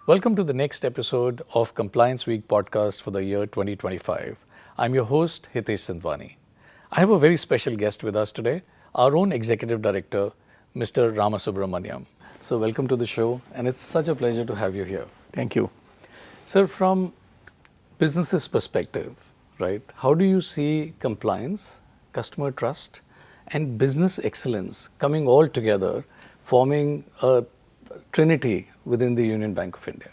Welcome to the next episode of Compliance Week podcast for the year 2025. I'm your host, Hitesh Sindwani. I have a very special guest with us today, our own Executive Director, Mr. Ramasubramanian. So welcome to the show, and it's such a pleasure to have you here. Thank you. Sir, from business's perspective, right, how do you see compliance, customer trust, and business excellence coming all together, forming a trinity within the Union Bank of India?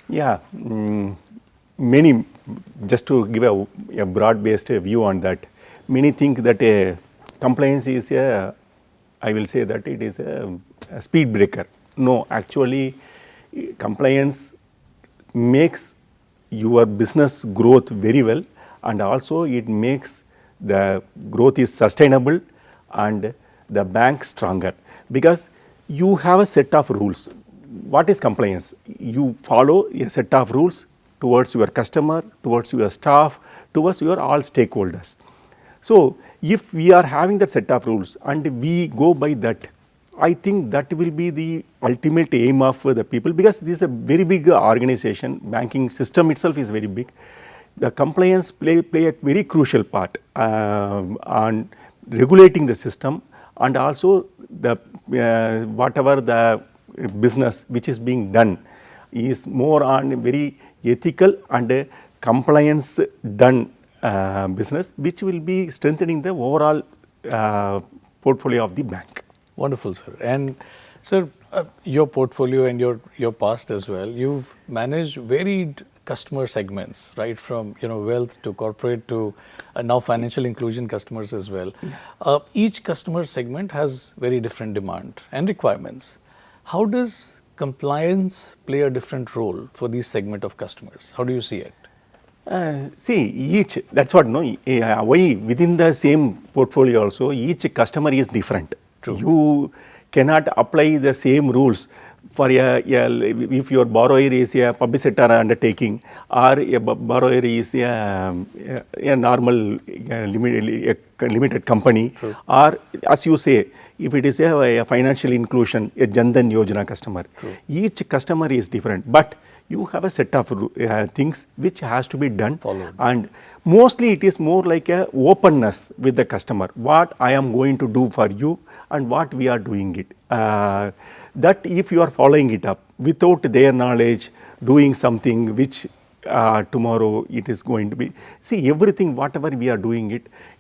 Yeah, many, just to give a broad-based view on that, many think that compliance is I will say that it is a speed breaker. No, actually, compliance makes your business growth very well, and also it makes the growth is sustainable and the bank stronger, because you have a set of rules. What is compliance? You follow a set of rules towards your customer, towards your staff, towards your all stakeholders. So if we are having that set of rules and we go by that, I think that will be the ultimate aim of the people, because this is a very big organization. Banking system itself is very big. The compliance play a very crucial part on regulating the system, and also the whatever the business which is being done is more on very ethical and compliance done business, which will be strengthening the overall portfolio of the bank. Wonderful, sir. And sir, your portfolio and your past as well, you've managed varied customer segments, right, from wealth to corporate to now financial inclusion customers as well. Each customer segment has very different demand and requirements. How does compliance play a different role for these segment of customers? How do you see it? That's what, why within the same portfolio also, each customer is different. True. You cannot apply the same rules for if your borrower is a public sector undertaking, or a borrower is a normal limited company. True. Or as you say, if it is a financial inclusion, a Jan Dhan Yojana customer. True. Each customer is different, but you have a set of things which has to be done. Followed. And mostly it is more like a openness with the customer, what I am going to do for you and what we are doing it. That if you are following it up without their knowledge, doing something which tomorrow it is going to be, see, everything whatever we are doing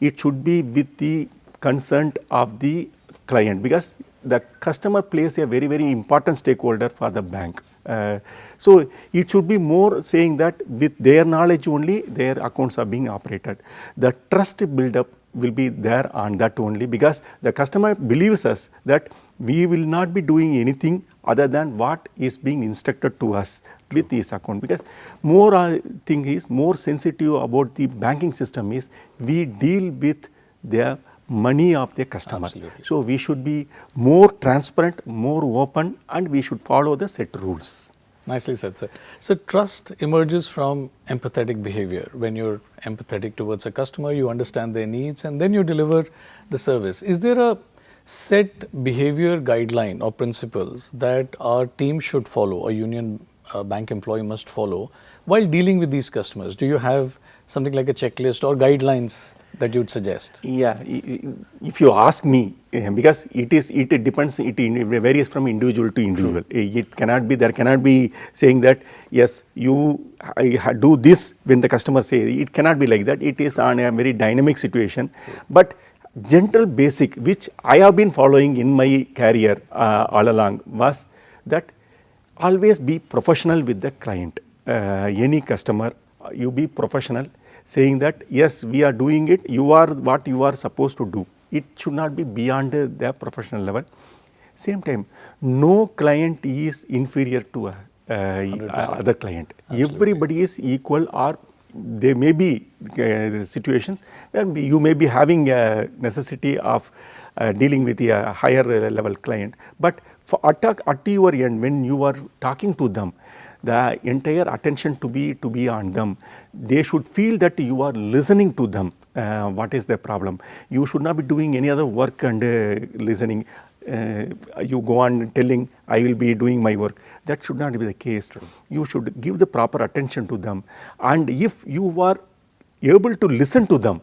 it should be with the consent of the client, because the customer plays a very, very important stakeholder for the bank. So it should be more saying that with their knowledge only their accounts are being operated. The trust build up will be there on that only, because the customer believes us that we will not be doing anything other than what is being instructed to us with this account. Because more thing is more sensitive about the banking system is we deal with their money of the customer. Absolutely. So we should be more transparent, more open, and we should follow the set rules. Nicely said, sir. So trust emerges from empathetic behavior. When you're empathetic towards a customer, you understand their needs, and then you deliver the service. Is there a set behavior guideline or principles that our team should follow, a Union Bank employee must follow while dealing with these customers? Do you have something like a checklist or guidelines that you'd suggest? Yeah, if you ask me, because it depends, it varies from individual to individual. It cannot be, there cannot be saying that, yes, you do this when the customer says, it cannot be like that. It is on a very dynamic situation. But gentle basic, which I have been following in my career all along, was that always be professional with the client. Any customer, you be professional, saying that yes, we are doing it, you are what you are supposed to do. It should not be beyond the professional level. Same time, no client is inferior to other client. Absolutely. Everybody is equal, or there may be situations where you may be having a necessity of dealing with a higher level client. But for at your end, when you are talking to them, the entire attention to be on them. They should feel that you are listening to them. What is their problem? You should not be doing any other work and listening. you go on telling I will be doing my work. That should not be the case. True. You should give the proper attention to them, and if you are able to listen to them,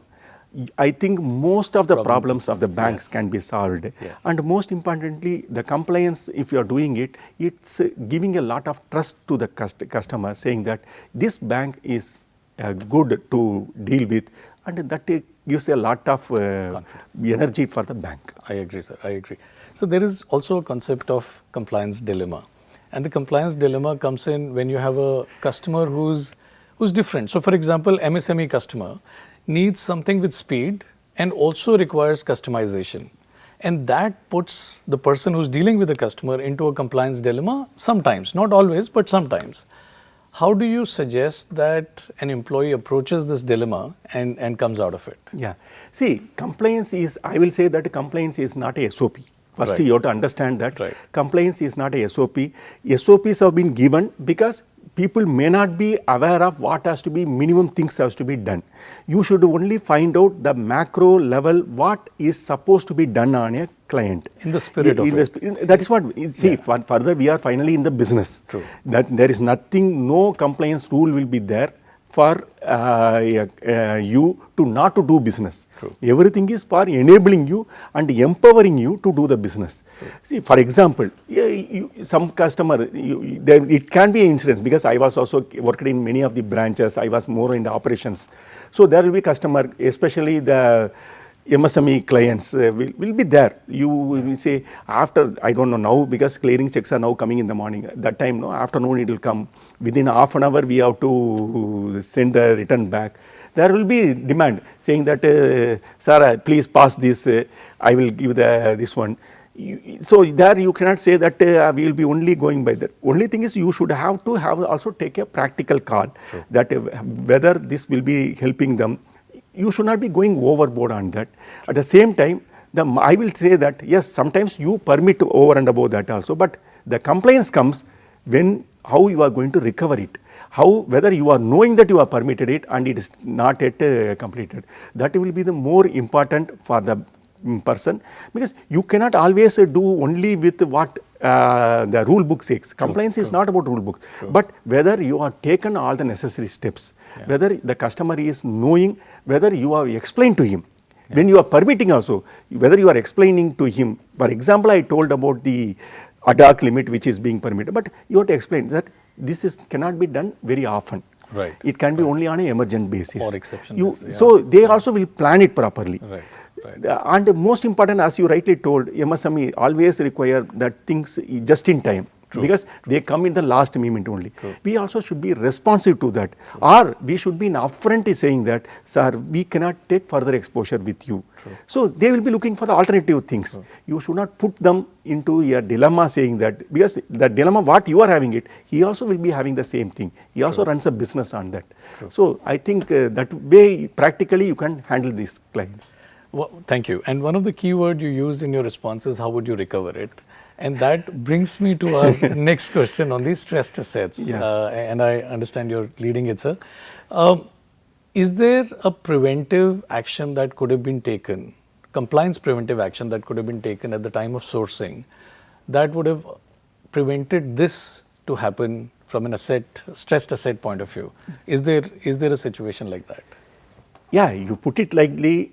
I think most of the problems of the banks can be solved. And most importantly, the compliance, if you are doing it, it's giving a lot of trust to the customer, saying that this bank is good to deal with, and that gives a lot of energy for the bank. I agree, sir. I agree. So there is also a concept of compliance dilemma, and the compliance dilemma comes in when you have a customer who's different. So, for example, MSME customer needs something with speed and also requires customization, and that puts the person who's dealing with the customer into a compliance dilemma sometimes, not always, but sometimes. How do you suggest that an employee approaches this dilemma and comes out of it? Yeah. See, compliance is, I will say that compliance is not a SOP. First, you have to understand that compliance is not a SOP. SOPs have been given because people may not be aware of what has to be, minimum things has to be done. You should only find out the macro level what is supposed to be done on a client. In the spirit of it. That is what, see, further we are finally in the business. True. That there is nothing, no compliance rule will be there for you to not to do business. True. Everything is for enabling you and empowering you to do the business. True. See, for example, some customer, it can be an incidence, because I was also worked in many of the branches, I was more in the operations. So there will be customer, especially the MSME clients will be there. You will say after, I don't know now, because clearing checks are now coming in the morning. That time, no, afternoon it will come. Within half an hour we have to send the return back. There will be demand saying that, sir, please pass this, I will give this one. So there you cannot say that we will be only going by that. Only thing is you should have to also take a practical call. Sure. That whether this will be helping them. You should not be going overboard on that. At the same time, I will say that yes, sometimes you permit over and above that also, but the compliance comes when how you are going to recover it, whether you are knowing that you are permitted it and it is not yet completed. That will be the more important for the person, because you cannot always do only with what the rule book says. Compliance is not about rule book, but whether you have taken all the necessary steps, whether the customer is knowing, whether you have explained to him. When you are permitting also, whether you are explaining to him. For example, I told about the ad hoc limit which is being permitted, but you have to explain that this cannot be done very often. Right. It can be only on an emergent basis. Or exception basis. So they also will plan it properly. Right. And most important, as you rightly told, MSME always require that things just in time. True. Because they come in the last moment only. True. We also should be responsive to that. True. Or we should be upfront saying that, sir, we cannot take further exposure with you. True. So they will be looking for the alternative things. True. You should not put them into a dilemma saying that, because the dilemma what you are having it, he also will be having the same thing. He also runs a business on that. True. So I think that way practically you can handle these clients. Well, thank you. And one of the key words you use in your response is how would you recover it? And that brings me to our next question on the stressed assets. Yeah. And I understand you're leading it, sir. Is there a preventive action that could have been taken, compliance preventive action that could have been taken at the time of sourcing that would have prevented this to happen from an stressed asset point of view? Is there a situation like that? Yeah, you put it lightly.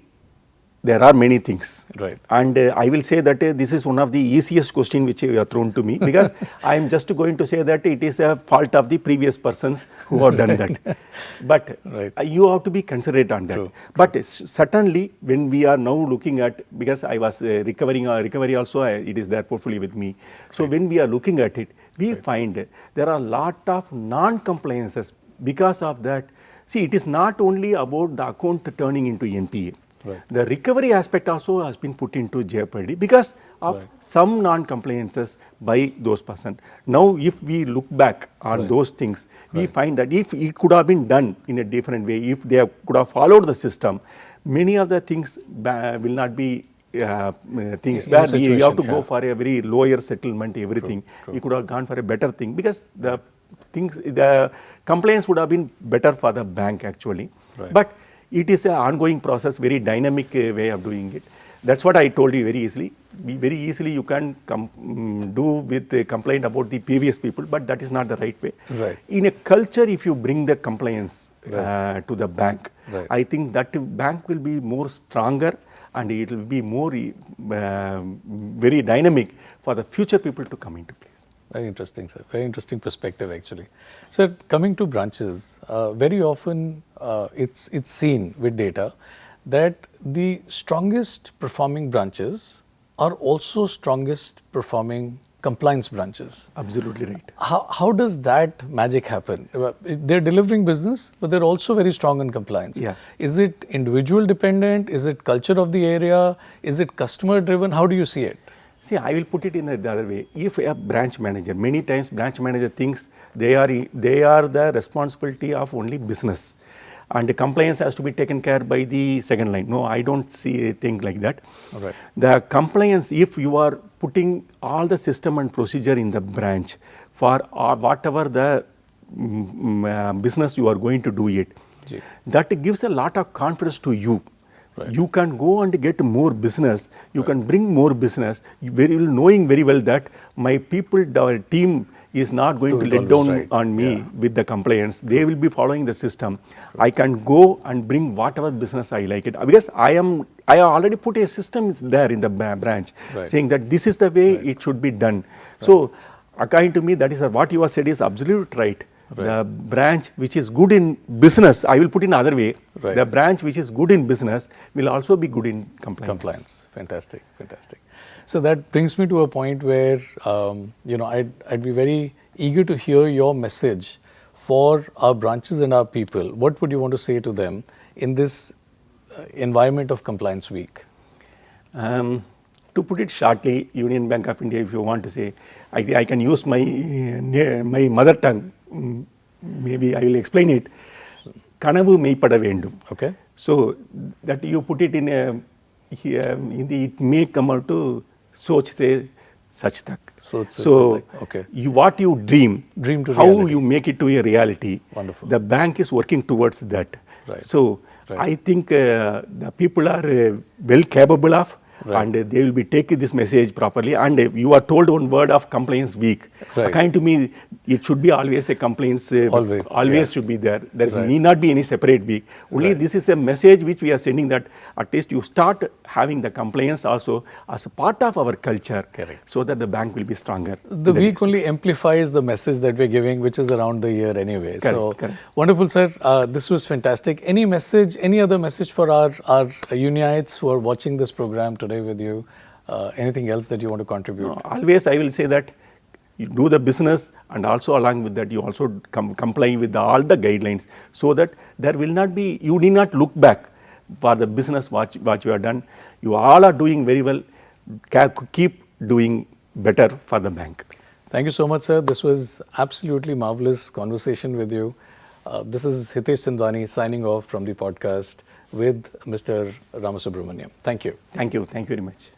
There are many things. Right. And I will say that this is one of the easiest question which you have thrown to me, because I am just going to say that it is a fault of the previous persons who have done that. But you have to be considerate on that. True. But certainly when we are now looking at, because I was recovery also, it is there portfolio with me. So when we are looking at it, we find there are a lot of non-compliances because of that. See, it is not only about the account turning into NPA. Right. The recovery aspect also has been put into jeopardy because of some non-compliances by those persons. Now, if we look back on those things, we find that if it could have been done in a different way, if they could have followed the system, many of the things will not be things where we have to go for a very lower settlement, everything. We could have gone for a better thing, because the compliance would have been better for the bank actually. But it is an ongoing process, very dynamic way of doing it. That's what I told you very easily. Very easily you can do with a complaint about the previous people, but that is not the right way. Right. In a culture, if you bring the compliance to the bank, Right. I think that bank will be more stronger and it will be more very dynamic for the future people to come into place. Very interesting, sir. Very interesting perspective, actually. Sir, coming to branches, very often it's seen with data that the strongest performing branches are also strongest performing compliance branches. Absolutely right. How does that magic happen? They're delivering business, but they're also very strong in compliance. Yeah. Is it individual dependent? Is it culture of the area? Is it customer driven? How do you see it? See, I will put it in the other way. If a branch manager, many times branch manager thinks they are the responsibility of only business, and the compliance has to be taken care by the second line. No, I don't see a thing like that. All right. The compliance, if you are putting all the system and procedure in the branch for whatever the business you are going to do it, that gives a lot of confidence to you. Right. You can go and get more business. You can bring more business. Knowing very well that my people, our team is not going to let down on me with the compliance. They will be following the system. I can go and bring whatever business I like it, because I already put a system there in the branch saying that this is the way it should be done. So according to me, that is what you have said is absolutely right. The branch which is good in business, I will put in other way, the branch which is good in business will also be good in compliance. Fantastic, fantastic. So that brings me to a point where, I'd be very eager to hear your message for our branches and our people. What would you want to say to them in this environment of Compliance Week? To put it shortly, Union Bank of India, if you want to say, I can use my mother tongue. Maybe I will explain it. Kanavu meipada vendum. Okay. So that you put it in it may come out to soch se sach tak. So okay. What you dream to how reality. You make it to a reality. Wonderful. The bank is working towards that. Right. So I think the people are well capable of. And they will be taking this message properly. And you are told one word of Compliance Week. According to me, it should be always a compliance. Always should be there. There need not be any separate week. Only this is a message which we are sending, that at least you start having the compliance also as a part of our culture. Correct. So that the bank will be stronger. The week only amplifies the message that we're giving, which is around the year anyway. Correct. Wonderful, sir. This was fantastic. Any message, any other message for our Unites who are watching this program today with you? Anything else that you want to contribute? No, always I will say that you do the business, and also along with that you also comply with all the guidelines, so that there will not be, you need not look back for the business what you have done. You all are doing very well. Keep doing better for the bank. Thank you so much, sir. This was absolutely marvelous conversation with you. This is Hitesh Sindwani signing off from the podcast with Mr. Ramasubramanian. Thank you. Thank you. Thank you very much.